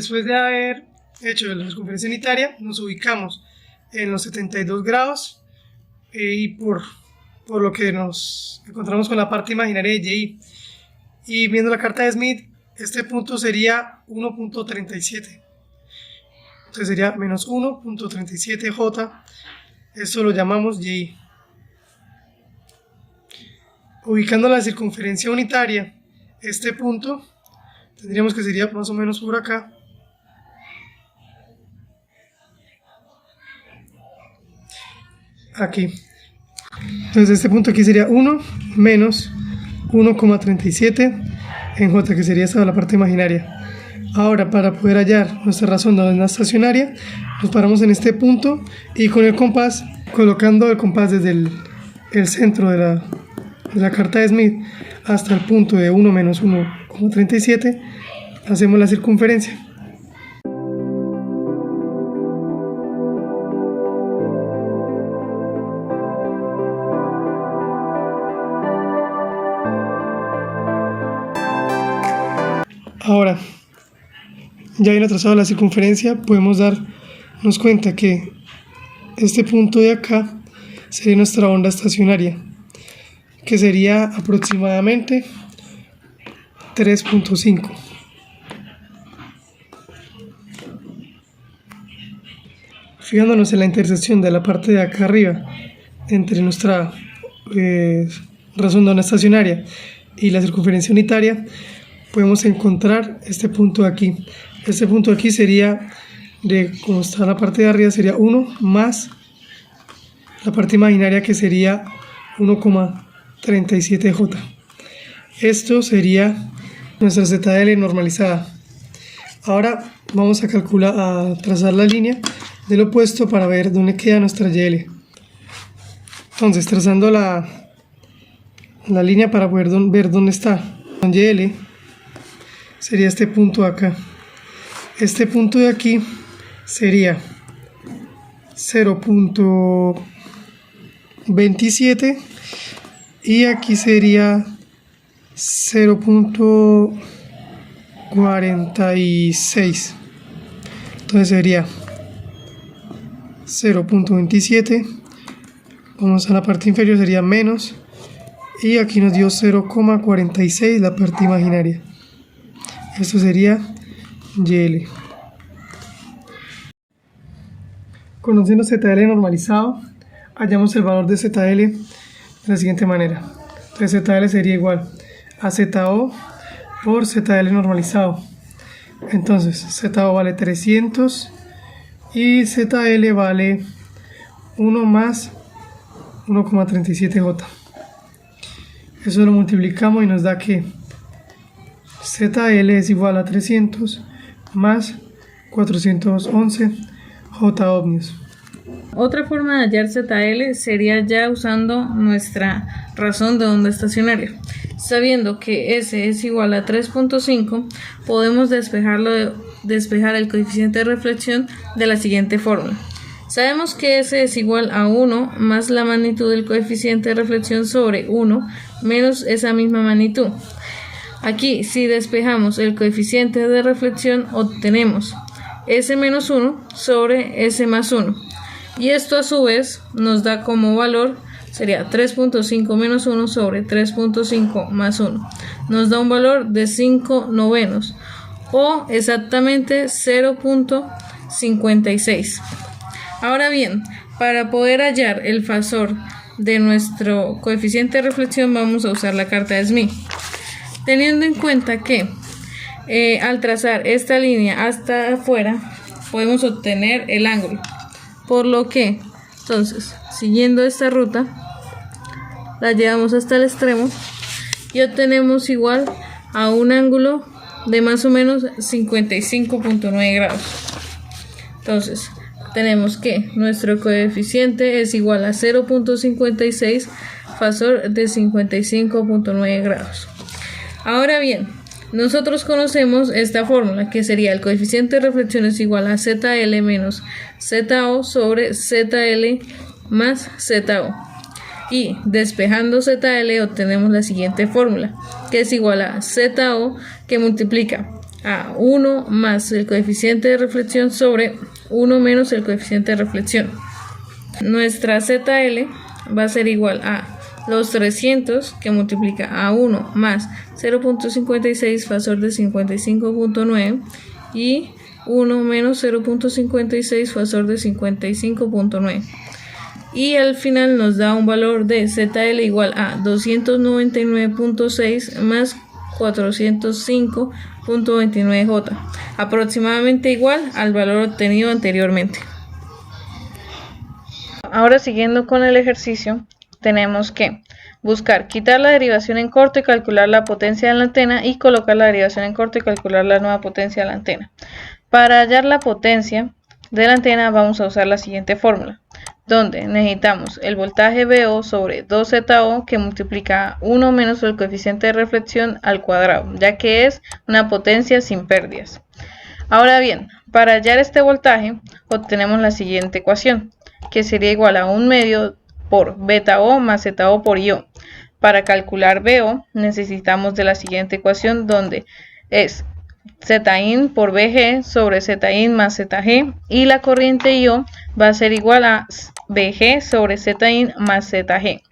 Después de haber hecho la circunferencia unitaria, nos ubicamos en los 72 grados y por lo que nos encontramos con la parte imaginaria de Y. Y viendo la carta de Smith, este punto sería 1.37. Entonces sería menos 1.37J. Esto lo llamamos Y. Ubicando la circunferencia unitaria, este punto tendríamos que sería más o menos por acá. Aquí. Entonces este punto aquí sería 1 menos 1,37 en J, que sería esta la parte imaginaria. Ahora, para poder hallar nuestra razón de onda estacionaria, nos paramos en este punto y con el compás, colocando el compás desde el centro de la carta de Smith hasta el punto de 1 menos 1,37, hacemos la circunferencia. Ahora, ya habiendo trazado la circunferencia, podemos darnos cuenta que este punto de acá sería nuestra onda estacionaria, que sería aproximadamente 3.5. Fijándonos en la intersección de la parte de acá arriba entre nuestra razón de onda estacionaria y la circunferencia unitaria, podemos encontrar este punto de aquí. Este punto de aquí sería, como está la parte de arriba, sería 1 más la parte imaginaria, que sería 1,37J. Esto sería nuestra ZL normalizada. Ahora vamos a trazar la línea del opuesto para ver dónde queda nuestra YL. Entonces, trazando la línea para poder ver dónde está YL, sería este punto de acá. Este punto de aquí sería 0.27 y aquí sería 0.46. Entonces sería 0.27, vamos a la parte inferior, sería menos, y aquí nos dio 0,46 la parte imaginaria. Esto sería YL. Conociendo ZL normalizado, hallamos el valor de ZL de la siguiente manera. Entonces ZL sería igual a ZO por ZL normalizado. Entonces ZO vale 300 y ZL vale 1 más 1,37J. Eso lo multiplicamos y nos da que ZL es igual a 300 más 411 J ohmios. Otra forma de hallar ZL sería ya usando nuestra razón de onda estacionaria. Sabiendo que S es igual a 3.5, podemos despejar el coeficiente de reflexión de la siguiente fórmula. Sabemos que S es igual a 1 más la magnitud del coeficiente de reflexión sobre 1 menos esa misma magnitud. Aquí, si despejamos el coeficiente de reflexión, obtenemos S menos 1 sobre S más 1. Y esto a su vez nos da como valor, sería 3.5 menos 1 sobre 3.5 más 1. Nos da un valor de 5/9 o exactamente 0.56. Ahora bien, para poder hallar el fasor de nuestro coeficiente de reflexión vamos a usar la carta de Smith. Teniendo en cuenta que al trazar esta línea hasta afuera podemos obtener el ángulo, por lo que entonces siguiendo esta ruta la llevamos hasta el extremo y obtenemos igual a un ángulo de más o menos 55.9 grados. Entonces tenemos que nuestro coeficiente es igual a 0.56 fasor de 55.9 grados. Ahora bien, nosotros conocemos esta fórmula, que sería el coeficiente de reflexión es igual a ZL menos ZO sobre ZL más ZO. Y despejando ZL obtenemos la siguiente fórmula, que es igual a ZO, que multiplica a 1 más el coeficiente de reflexión sobre 1 menos el coeficiente de reflexión. Nuestra ZL va a ser igual a los 300 que multiplica a 1 más 0.56 fasor de 55.9 y 1 menos 0.56 fasor de 55.9. Y al final nos da un valor de ZL igual a 299.6 más 405.29J, aproximadamente igual al valor obtenido anteriormente. Ahora, siguiendo con el ejercicio, tenemos que buscar quitar la derivación en corto y calcular la potencia de la antena, y colocar la derivación en corto y calcular la nueva potencia de la antena. Para hallar la potencia de la antena vamos a usar la siguiente fórmula, donde necesitamos el voltaje VO sobre 2ZO que multiplica 1 menos el coeficiente de reflexión al cuadrado, ya que es una potencia sin pérdidas. Ahora bien, para hallar este voltaje obtenemos la siguiente ecuación, que sería igual a 1 medio por beta O más zeta O por IO. Para calcular VO necesitamos de la siguiente ecuación, donde es ZIN por VG sobre ZIN más ZG, y la corriente IO va a ser igual a VG sobre ZIN más ZG.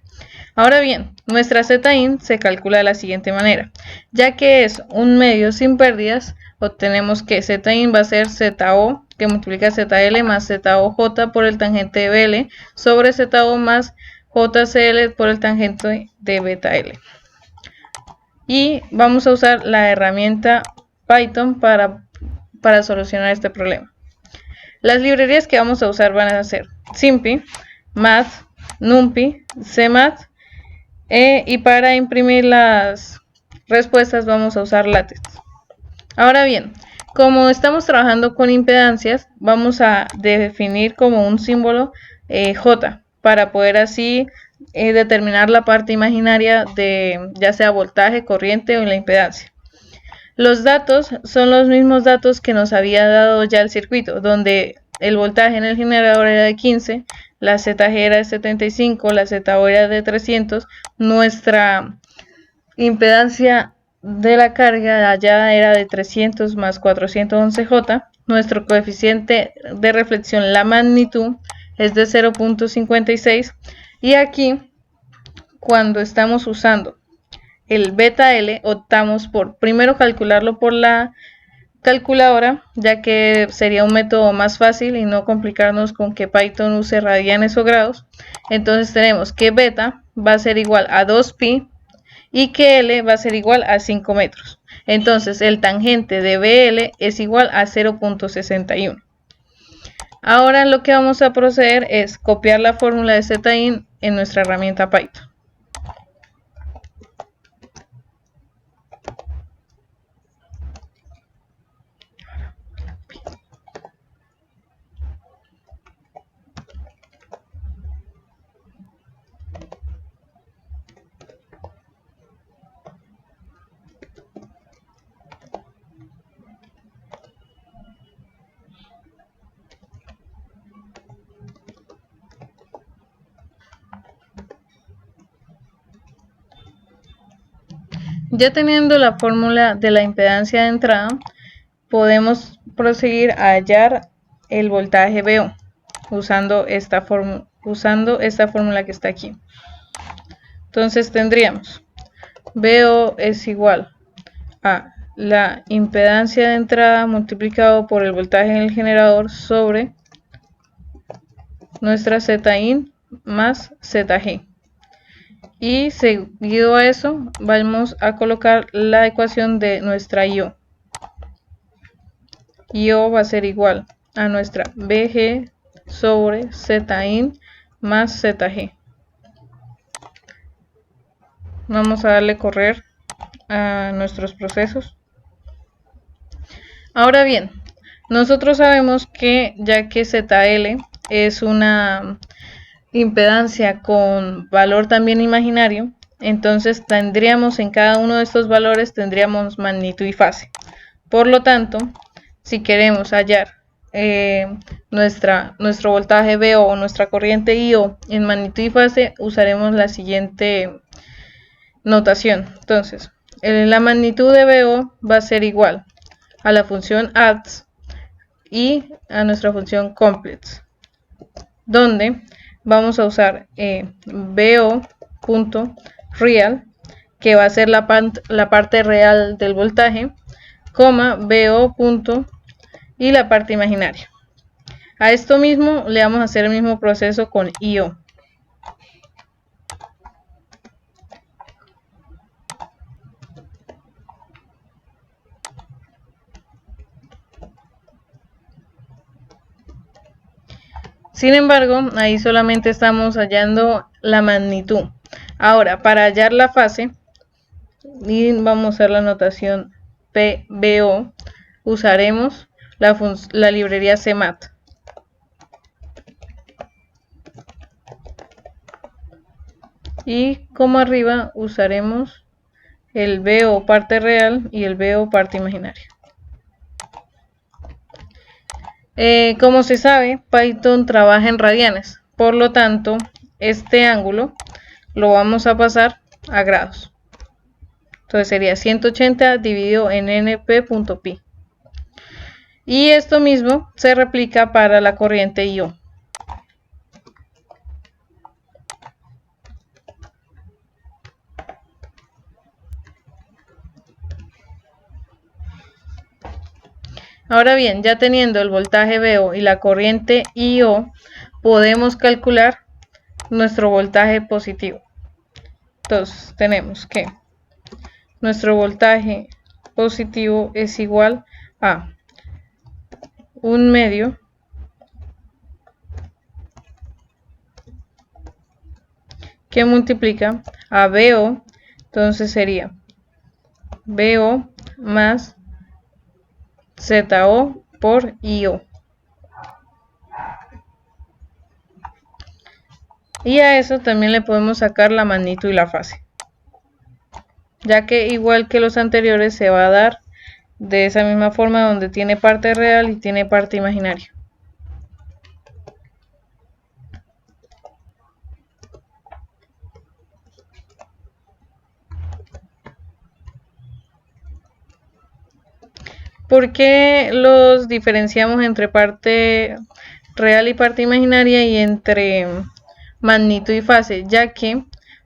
Ahora bien, nuestra ZIN se calcula de la siguiente manera, ya que es un medio sin pérdidas, obtenemos que ZIN va a ser ZO que multiplica ZL más ZOJ por el tangente de BL sobre ZO más JCL por el tangente de beta L. Y vamos a usar la herramienta Python para solucionar este problema. Las librerías que vamos a usar van a ser SymPy, Math, NumPy, CMath, y para imprimir las respuestas vamos a usar LaTeX. Ahora bien, como estamos trabajando con impedancias, vamos a definir como un símbolo J para poder así determinar la parte imaginaria de ya sea voltaje, corriente o la impedancia. Los datos son los mismos datos que nos había dado ya el circuito, donde el voltaje en el generador era de 15, la ZG era de 75, la ZO era de 300, nuestra impedancia de la carga allá era de 300 más 411J, nuestro coeficiente de reflexión, la magnitud, es de 0.56, y aquí cuando estamos usando el beta L optamos por primero calcularlo por la calculadora, ya que sería un método más fácil y no complicarnos con que Python use radianes o grados. Entonces tenemos que beta va a ser igual a 2pi y que L va a ser igual a 5 metros. Entonces el tangente de BL es igual a 0.61. Ahora lo que vamos a proceder es copiar la fórmula de ZIN en nuestra herramienta Python. Ya teniendo la fórmula de la impedancia de entrada, podemos proseguir a hallar el voltaje VO usando esta fórmula que está aquí. Entonces tendríamos VO es igual a la impedancia de entrada multiplicado por el voltaje en el generador sobre nuestra ZIN más ZG. Y seguido a eso vamos a colocar la ecuación de nuestra IO. IO va a ser igual a nuestra VG sobre ZIN más ZG. Vamos a darle correr a nuestros procesos. Ahora bien, nosotros sabemos que ya que ZL es una impedancia con valor también imaginario, entonces tendríamos en cada uno de estos valores tendríamos magnitud y fase. Por lo tanto, si queremos hallar nuestro voltaje VO o nuestra corriente IO en magnitud y fase, usaremos la siguiente notación. Entonces, la magnitud de VO va a ser igual a la función adds y a nuestra función completes, donde vamos a usar bo.real, que va a ser la parte real del voltaje, coma bo. Y la parte imaginaria. A esto mismo le vamos a hacer el mismo proceso con IO. Sin embargo, ahí solamente estamos hallando la magnitud. Ahora, para hallar la fase, y vamos a usar la notación PBO, usaremos la librería CMAT. Y como arriba usaremos el BO parte real y el BO parte imaginaria. Como se sabe, Python trabaja en radianes, por lo tanto, este ángulo lo vamos a pasar a grados. Entonces sería 180 dividido en np.pi. Y esto mismo se replica para la corriente IO. Ahora bien, ya teniendo el voltaje VO y la corriente IO, podemos calcular nuestro voltaje positivo. Entonces tenemos que nuestro voltaje positivo es igual a 1/2 que multiplica a VO, entonces sería VO más ZO por IO. Y a eso también le podemos sacar la magnitud y la fase, ya que igual que los anteriores se va a dar de esa misma forma, donde tiene parte real y tiene parte imaginaria. ¿Por qué los diferenciamos entre parte real y parte imaginaria y entre magnitud y fase? Ya que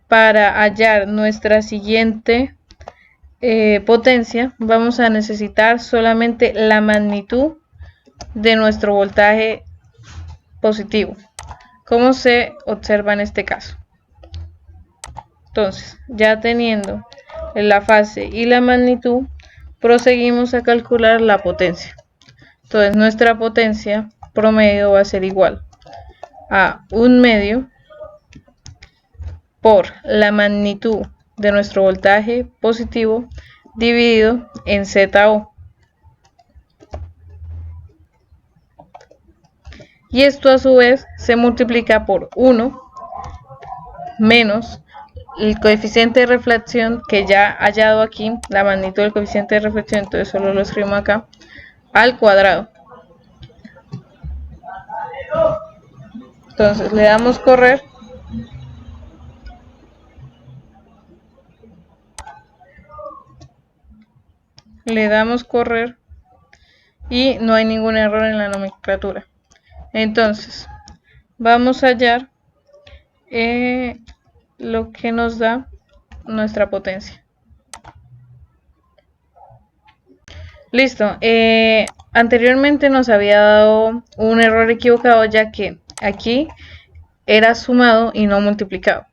para hallar nuestra siguiente potencia vamos a necesitar solamente la magnitud de nuestro voltaje positivo, como se observa en este caso. Entonces, ya teniendo la fase y la magnitud, proseguimos a calcular la potencia. Entonces, nuestra potencia promedio va a ser igual a 1/2 por la magnitud de nuestro voltaje positivo dividido en ZO. Y esto a su vez se multiplica por 1 menos el coeficiente de reflexión que ya hallado aquí, la magnitud del coeficiente de reflexión, entonces solo lo escribimos acá, al cuadrado. Entonces le damos correr. Le damos correr y no hay ningún error en la nomenclatura. Entonces vamos a hallar lo que nos da nuestra potencia. Listo. Anteriormente nos había dado un error equivocado, ya que aquí era sumado y no multiplicado.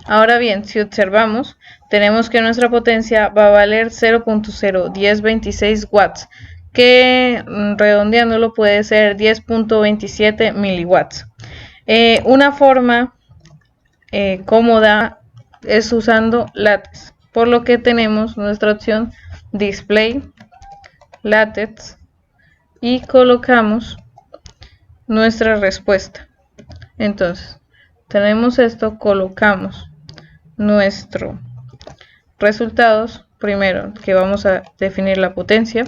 Ahora bien, si observamos, tenemos que nuestra potencia va a valer 0.01026 watts, que redondeándolo puede ser 10.27 miliwatts. Una forma cómoda es usando látex, por lo que tenemos nuestra opción display látex y colocamos nuestra respuesta. Entonces tenemos esto, colocamos nuestros resultados, primero que vamos a definir la potencia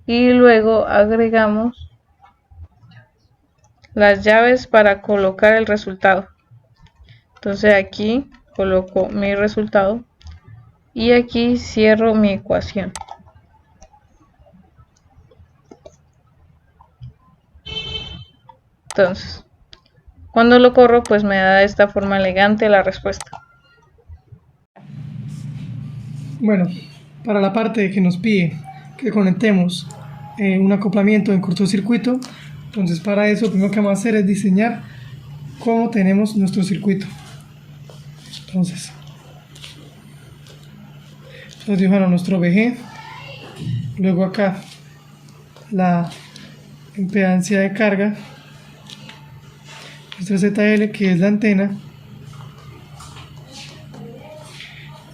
y luego agregamos las llaves para colocar el resultado. Entonces aquí coloco mi resultado y aquí cierro mi ecuación. Entonces, cuando lo corro, pues me da de esta forma elegante la respuesta. Bueno, para la parte que nos pide que conectemos un acoplamiento en cortocircuito, entonces para eso lo primero que vamos a hacer es diseñar cómo tenemos nuestro circuito. Entonces dibujamos nuestro VG, luego acá la impedancia de carga, nuestra ZL que es la antena,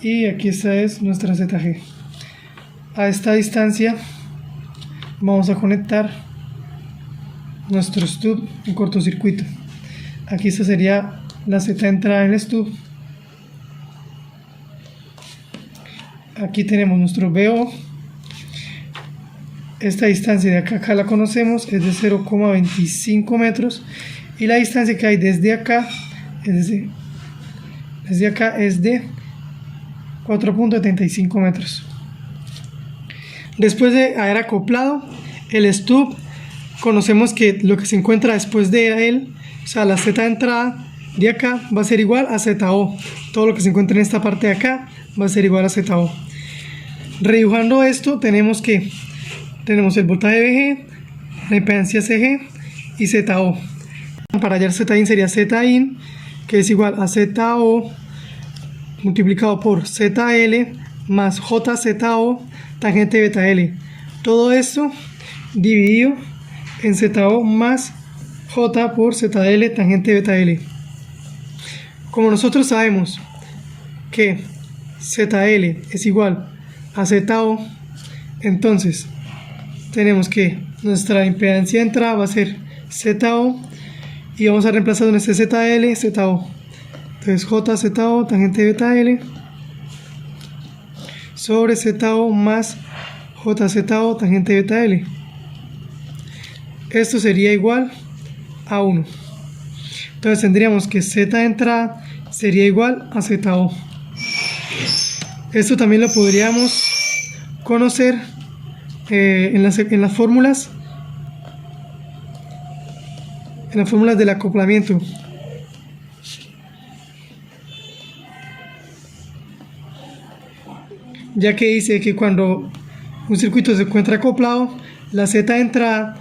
y aquí esta es nuestra ZG. A esta distancia vamos a conectar nuestro stub en cortocircuito. Aquí esta sería la Z entrada en el stub. Aquí tenemos nuestro VO. Esta distancia de acá la conocemos, es de 0,25 metros, y la distancia que hay desde acá es de 4,75 metros. Después de haber acoplado el stub, conocemos que lo que se encuentra después de él, o sea, la Z de entrada de acá va a ser igual a ZO. Todo lo que se encuentra en esta parte de acá va a ser igual a ZO. Redibujando esto, tenemos el voltaje VG, la impedancia CG y ZO. Para hallar ZIN sería ZIN, que es igual a ZO multiplicado por ZL más JZO tangente beta L. Todo esto dividido en ZO más J por ZL tangente beta L. Como nosotros sabemos que ZL es igual a ZO, entonces tenemos que nuestra impedancia de entrada va a ser ZO y vamos a reemplazar donde esté ZL, ZO. Entonces JZO tangente beta L sobre ZO más JZO tangente beta L. Esto sería igual a 1. Entonces tendríamos que Z de entrada sería igual a ZO. Esto también lo podríamos conocer en las fórmulas del acoplamiento. Ya que dice que cuando un circuito se encuentra acoplado, la Z de entrada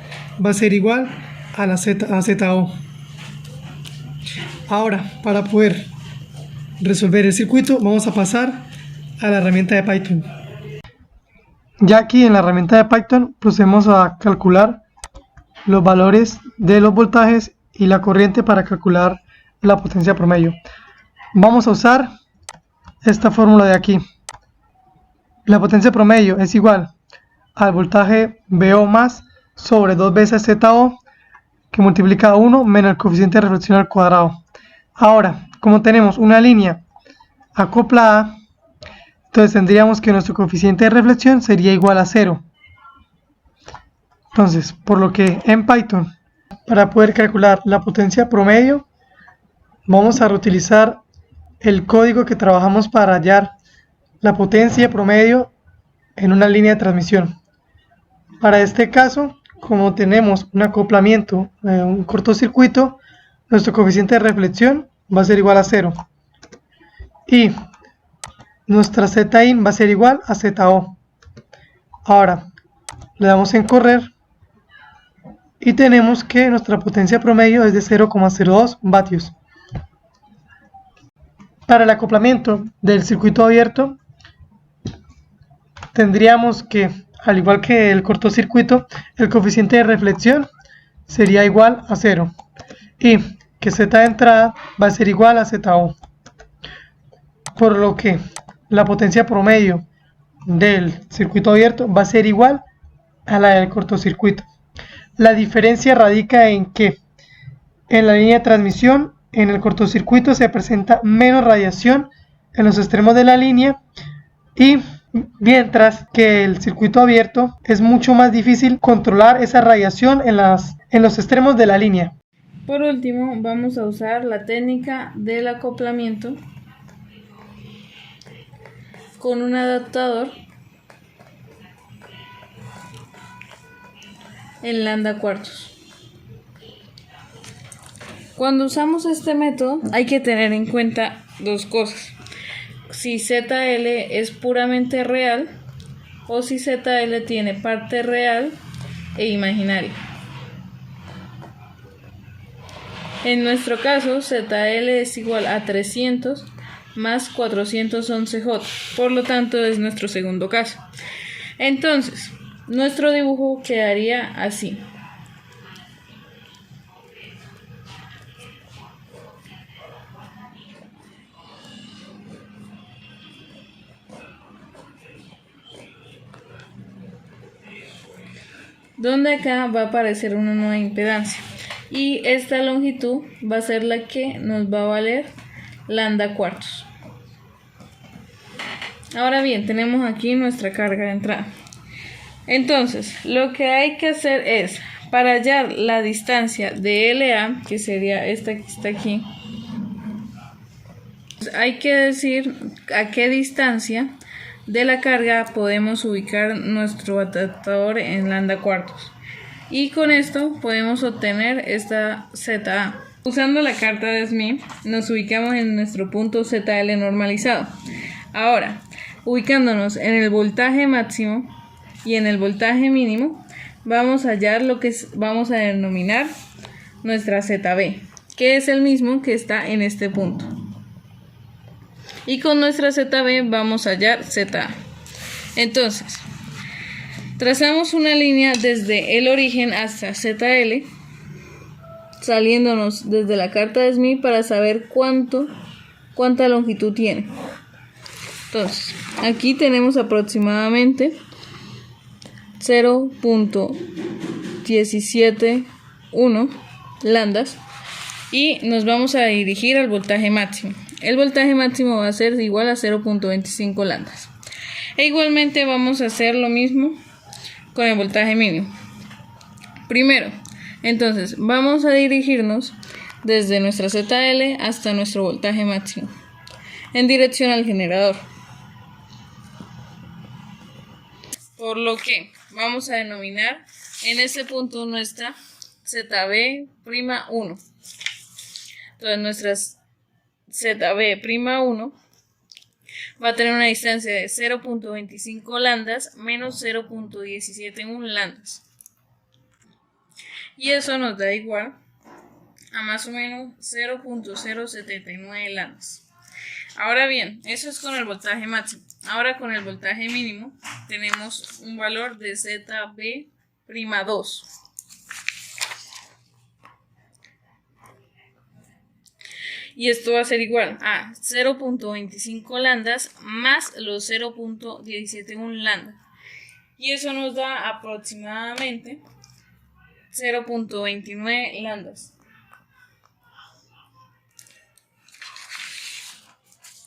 va a ser igual a ZO. Ahora, para poder resolver el circuito, vamos a pasar a la herramienta de Python. Ya aquí en la herramienta de Python procedemos a calcular los valores de los voltajes y la corriente para calcular la potencia promedio. Vamos a usar esta fórmula de aquí. La potencia promedio es igual al voltaje VO más sobre 2 veces ZO, que multiplica a 1 menos el coeficiente de reflexión al cuadrado. Ahora, como tenemos una línea acoplada, entonces tendríamos que nuestro coeficiente de reflexión sería igual a 0. Entonces, por lo que en Python, para poder calcular la potencia promedio, vamos a reutilizar el código que trabajamos para hallar la potencia promedio en una línea de transmisión. Para este caso, como tenemos un acoplamiento, un cortocircuito, nuestro coeficiente de reflexión va a ser igual a 0. Y nuestra ZIN va a ser igual a ZO. Ahora, le damos en correr y tenemos que nuestra potencia promedio es de 0,02 vatios. Para el acoplamiento del circuito abierto, tendríamos que, al igual que el cortocircuito, el coeficiente de reflexión sería igual a 0 y que Z de entrada va a ser igual a ZO, por lo que la potencia promedio del circuito abierto va a ser igual a la del cortocircuito. La diferencia radica en que en la línea de transmisión, en el cortocircuito se presenta menos radiación en los extremos de la línea, y mientras que el circuito abierto es mucho más difícil controlar esa radiación en los extremos de la línea. Por último, vamos a usar la técnica del acoplamiento con un adaptador en lambda cuartos. Cuando usamos este método hay que tener en cuenta dos cosas: si ZL es puramente real o si ZL tiene parte real e imaginaria. En nuestro caso, ZL es igual a 300 más 411J, por lo tanto es nuestro segundo caso. Entonces, nuestro dibujo quedaría así. Donde acá va a aparecer una nueva impedancia y esta longitud va a ser la que nos va a valer lambda cuartos. Ahora bien, tenemos aquí nuestra carga de entrada. Entonces, lo que hay que hacer es, para hallar la distancia de LA, que sería esta que está aquí, hay que decir a qué distancia de la carga podemos ubicar nuestro adaptador en lambda cuartos. Y con esto podemos obtener esta ZA. Usando la carta de Smith, nos ubicamos en nuestro punto ZL normalizado. Ahora, ubicándonos en el voltaje máximo y en el voltaje mínimo, vamos a hallar lo que vamos a denominar nuestra ZB, que es el mismo que está en este punto. Y con nuestra ZB vamos a hallar ZA. Entonces, trazamos una línea desde el origen hasta ZL, saliéndonos desde la carta de Smith para saber cuánta longitud tiene. Entonces, aquí tenemos aproximadamente 0.171 lambdas y nos vamos a dirigir al voltaje máximo. El voltaje máximo va a ser igual a 0.25 lambdas. E igualmente vamos a hacer lo mismo con el voltaje mínimo. Primero, entonces vamos a dirigirnos desde nuestra ZL hasta nuestro voltaje máximo en dirección al generador. Por lo que vamos a denominar en este punto nuestra ZB'1. Entonces nuestra ZB'1 va a tener una distancia de 0.25 lambdas menos 0.171 lambdas. Y eso nos da igual a más o menos 0.079 lambdas. Ahora bien, eso es con el voltaje máximo. Ahora con el voltaje mínimo tenemos un valor de ZB'2. Y esto va a ser igual a 0.25 lambdas más los 0.171 lambdas. Y eso nos da aproximadamente 0.29 lambdas.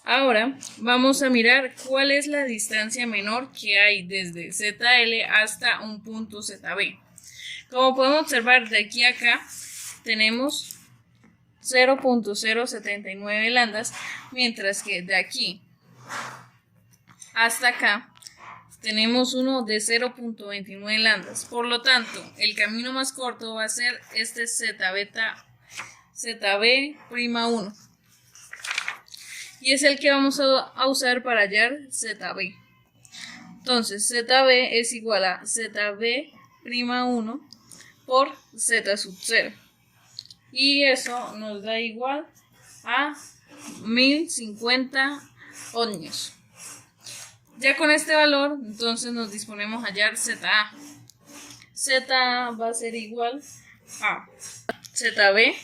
Ahora vamos a mirar cuál es la distancia menor que hay desde ZL hasta un punto ZB. Como podemos observar, de aquí a acá tenemos 0.079 lambdas, mientras que de aquí hasta acá tenemos uno de 0.29 lambdas. Por lo tanto, el camino más corto va a ser este ZB'1. Y es el que vamos a usar para hallar ZB. Entonces, ZB es igual a ZB'1 por Z0. Y eso nos da igual a 1050 ohmios. Ya con este valor, entonces nos disponemos a hallar ZA. ZA va a ser igual a ZB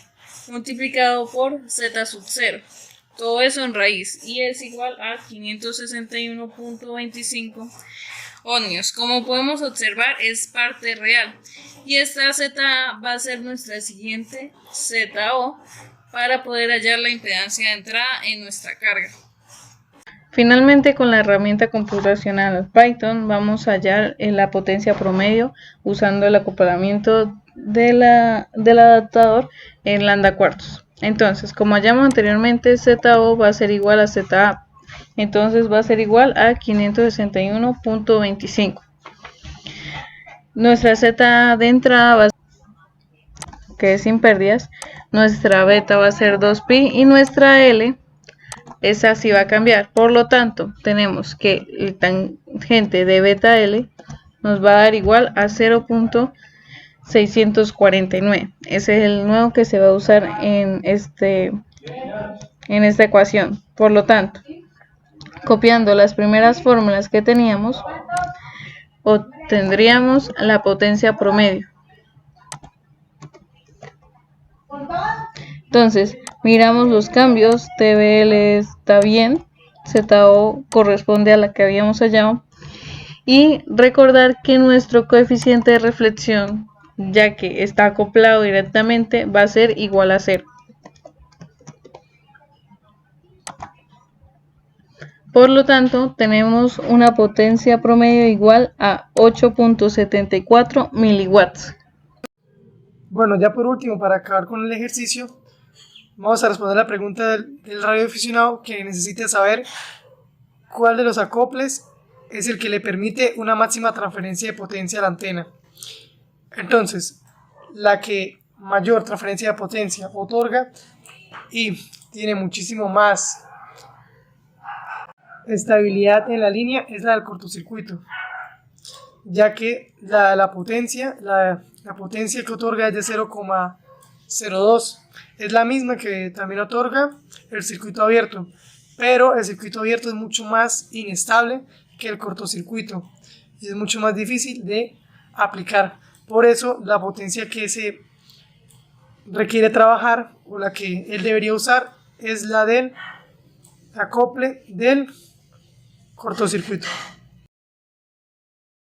multiplicado por Z0. Todo eso en raíz y es igual a 561.25 ohmios. Como podemos observar, es parte real. Y esta ZA va a ser nuestra siguiente ZO para poder hallar la impedancia de entrada en nuestra carga. Finalmente, con la herramienta computacional Python vamos a hallar la potencia promedio usando el acoplamiento del adaptador en lambda cuartos. Entonces, como hallamos anteriormente, ZO va a ser igual a ZA. Entonces va a ser igual a 561.25. Nuestra Z de entrada, que es sin pérdidas, nuestra beta va a ser 2pi y nuestra L, esa sí va a cambiar. Por lo tanto, tenemos que el tangente de beta L nos va a dar igual a 0.649. Ese es el nuevo que se va a usar en esta ecuación. Por lo tanto, copiando las primeras fórmulas que teníamos, obtendríamos la potencia promedio. Entonces, miramos los cambios, TBL está bien, ZO corresponde a la que habíamos hallado, y recordar que nuestro coeficiente de reflexión, ya que está acoplado directamente, va a ser igual a 0. Por lo tanto, tenemos una potencia promedio igual a 8.74 miliwatts. Bueno, ya por último, para acabar con el ejercicio, vamos a responder la pregunta del radioaficionado que necesita saber cuál de los acoples es el que le permite una máxima transferencia de potencia a la antena. Entonces, la que mayor transferencia de potencia otorga y tiene muchísimo más estabilidad en la línea es la del cortocircuito, ya que la potencia que otorga es de 0,02, es la misma que también otorga el circuito abierto, pero el circuito abierto es mucho más inestable que el cortocircuito y es mucho más difícil de aplicar. Por eso la potencia que se requiere trabajar o la que él debería usar es la del acople del cortocircuito.